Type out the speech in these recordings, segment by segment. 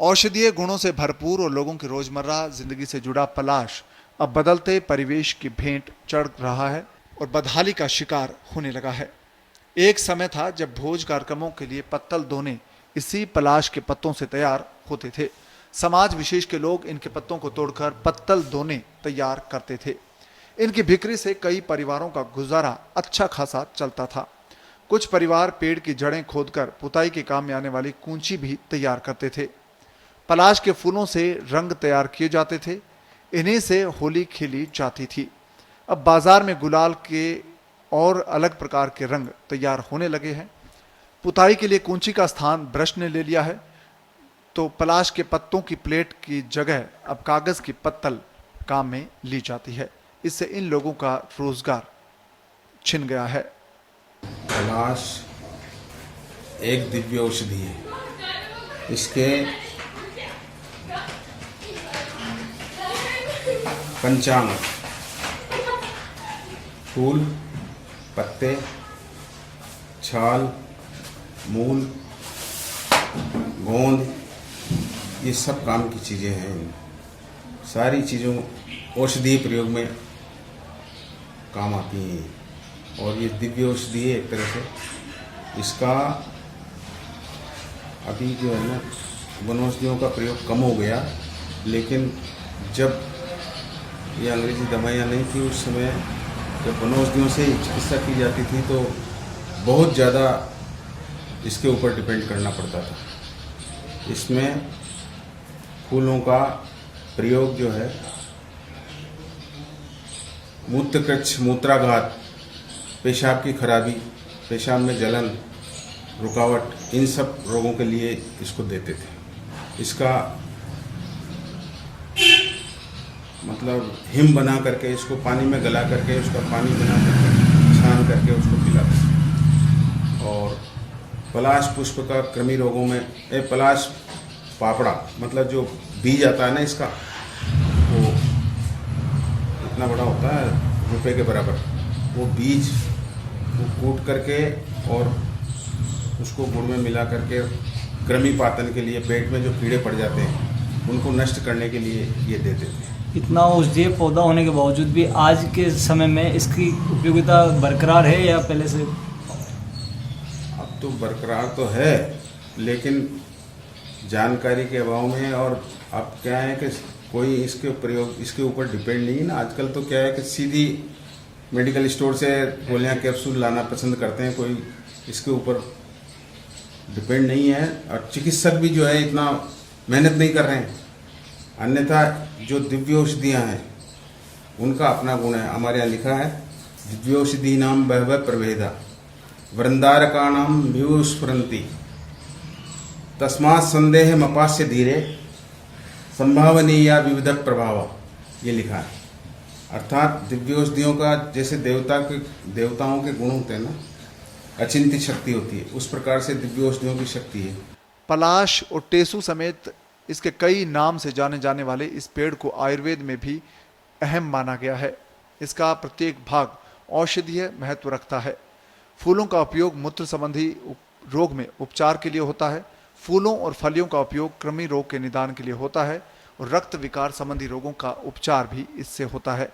औषधीय गुणों से भरपूर और लोगों की रोजमर्रा जिंदगी से जुड़ा पलाश अब बदलते परिवेश की भेंट चढ़ रहा है और बदहाली का शिकार होने लगा है। एक समय था जब भोज कार्यक्रमों के लिए पत्तल दोने इसी पलाश के पत्तों से तैयार होते थे। समाज विशेष के लोग इनके पत्तों को तोड़कर पत्तल दोने तैयार करते थे। इनकी बिक्री से कई परिवारों का गुजारा अच्छा खासा चलता था। कुछ परिवार पेड़ की जड़ें खोदकर पुताई के काम में आने वाली कूंची भी तैयार करते थे। पलाश के फूलों से रंग तैयार किए जाते थे। इन्हीं से होली खेली जाती थी। अब बाजार में गुलाल के और अलग प्रकार के रंग तैयार होने लगे हैं। पुताई के लिए कूंची का स्थान ब्रश ने ले लिया है, तो पलाश के पत्तों की प्लेट की जगह अब कागज की पत्तल काम में ली जाती है। इससे इन लोगों का रोजगार छिन गया है। पलाश एक दिव्य औषधि है। इसके पंचांग फूल, पत्ते, छाल, मूल, गोंद, ये सब काम की चीज़ें हैं। सारी चीज़ों औषधीय प्रयोग में काम आती हैं और ये दिव्य औषधि है एक तरह से। इसका अभी जो है ना वनौषधियों का प्रयोग कम हो गया, लेकिन जब ये अंग्रेजी दवाइयाँ नहीं थी उस समय जब वनौषधियों से चिकित्सा की जाती थी तो बहुत ज़्यादा इसके ऊपर डिपेंड करना पड़ता था। इसमें फूलों का प्रयोग जो है मूत्रकृच्छ, मूत्राघात, पेशाब की खराबी, पेशाब में जलन, रुकावट, इन सब रोगों के लिए इसको देते थे। इसका मतलब हिम बना करके इसको पानी में गला करके उसका पानी बना करके छान करके उसको पिलाते थे। और पलाश पुष्प का कृमि रोगों में पलाश पापड़ा मतलब जो बीज आता है ना इसका, वो इतना बड़ा होता है रुपए के बराबर, वो बीज वो कूट करके और उसको गुड़ में मिला करके कृमि पातन के लिए, पेट में जो कीड़े पड़ जाते हैं उनको नष्ट करने के लिए ये देते थे। इतना औषधीय पौधा होने के बावजूद भी आज के समय में इसकी उपयोगिता बरकरार है या पहले से? अब तो बरकरार तो है, लेकिन जानकारी के अभाव में, और अब क्या है कि कोई इसके प्रयोग इसके ऊपर डिपेंड नहीं है ना। आजकल तो क्या है कि सीधी मेडिकल स्टोर से गोलियां कैप्सूल लाना पसंद करते हैं, कोई इसके ऊपर डिपेंड नहीं है। और चिकित्सक भी जो है इतना मेहनत नहीं कर रहे हैं। अन्यथा जो दिव्य औषधियाँ हैं उनका अपना गुण है। हमारे यहाँ लिखा है दिव्योषधि नाम बहव प्रभेदा वृंदारका नाम म्यूस्फुरंती तस्मात् संदेह मपास्य धीरे संभावनीय विविध प्रभाव, ये लिखा है। अर्थात दिव्योषधियों का जैसे देवताओं के गुण होते हैं ना, अचिंत्य शक्ति होती है, उस प्रकार से दिव्योषधियों की शक्ति है। पलाश और टेसू समेत इसके कई नाम से जाने जाने वाले इस पेड़ को आयुर्वेद में भी अहम माना गया है। इसका प्रत्येक भाग औषधीय महत्व रखता है। फूलों का उपयोग मूत्र संबंधी रोग में उपचार के लिए होता है। फूलों और फलियों का उपयोग कृमि रोग के निदान के लिए होता है और रक्त विकार संबंधी रोगों का उपचार भी इससे होता है।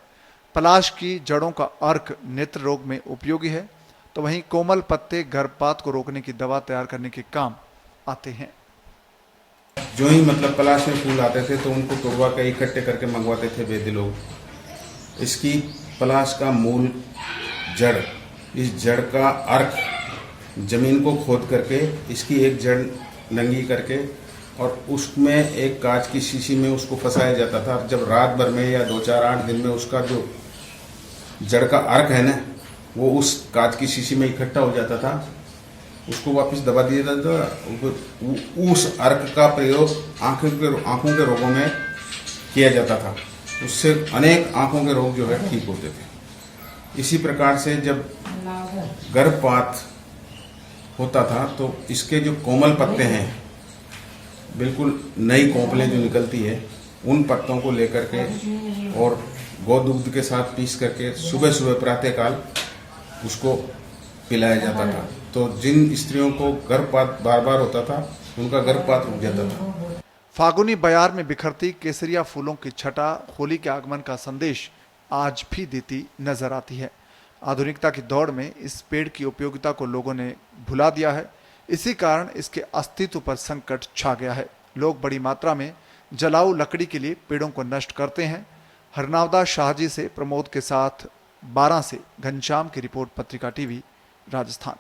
पलाश की जड़ों का अर्क नेत्र रोग में उपयोगी है, तो वहीं कोमल पत्ते गर्भपात को रोकने की दवा तैयार करने के काम आते हैं। जो ही मतलब पलाश में फूल आते थे तो उनको तोड़वा के इकट्ठे करके मंगवाते थे वैद्य लोग। इसकी पलाश का मूल जड़, इस जड़ का अर्क जमीन को खोद करके इसकी एक जड़ नंगी करके और उसमें एक कांच की शीशी में उसको फंसाया जाता था। जब रात भर में या 2-4-8 दिन में उसका जो जड़ का अर्क है ना वो उस कांच की शीशी में इकट्ठा हो जाता था, उसको वापस दबा दिया जाता था। उस अर्क का प्रयोग आँखों के रोगों में किया जाता था। उससे अनेक आँखों के रोग जो है ठीक होते थे। इसी प्रकार से जब गर्भपात होता था तो इसके जो कोमल पत्ते हैं, बिल्कुल नई कोंपलें जो निकलती है, उन पत्तों को लेकर के और गोदूग्ध के साथ पीस करके सुबह सुबह प्रातःकाल उसको पिलाया जाता था। तो जिन स्त्रियों को गर्भपात बार बार होता था उनका गर्भपात रुक जाता था। फागुनी बयार में बिखरती केसरिया फूलों की छटा होली के आगमन का संदेश आज भी देती नजर आती है। आधुनिकता की दौड़ में इस पेड़ की उपयोगिता को लोगों ने भुला दिया है। इसी कारण इसके अस्तित्व पर संकट छा गया है। लोग बड़ी मात्रा में जलाऊ लकड़ी के लिए पेड़ों को नष्ट करते हैं। हरनावदा शाहजी से प्रमोद के साथ 12 से घनश्याम की रिपोर्ट, पत्रिका टीवी, राजस्थान।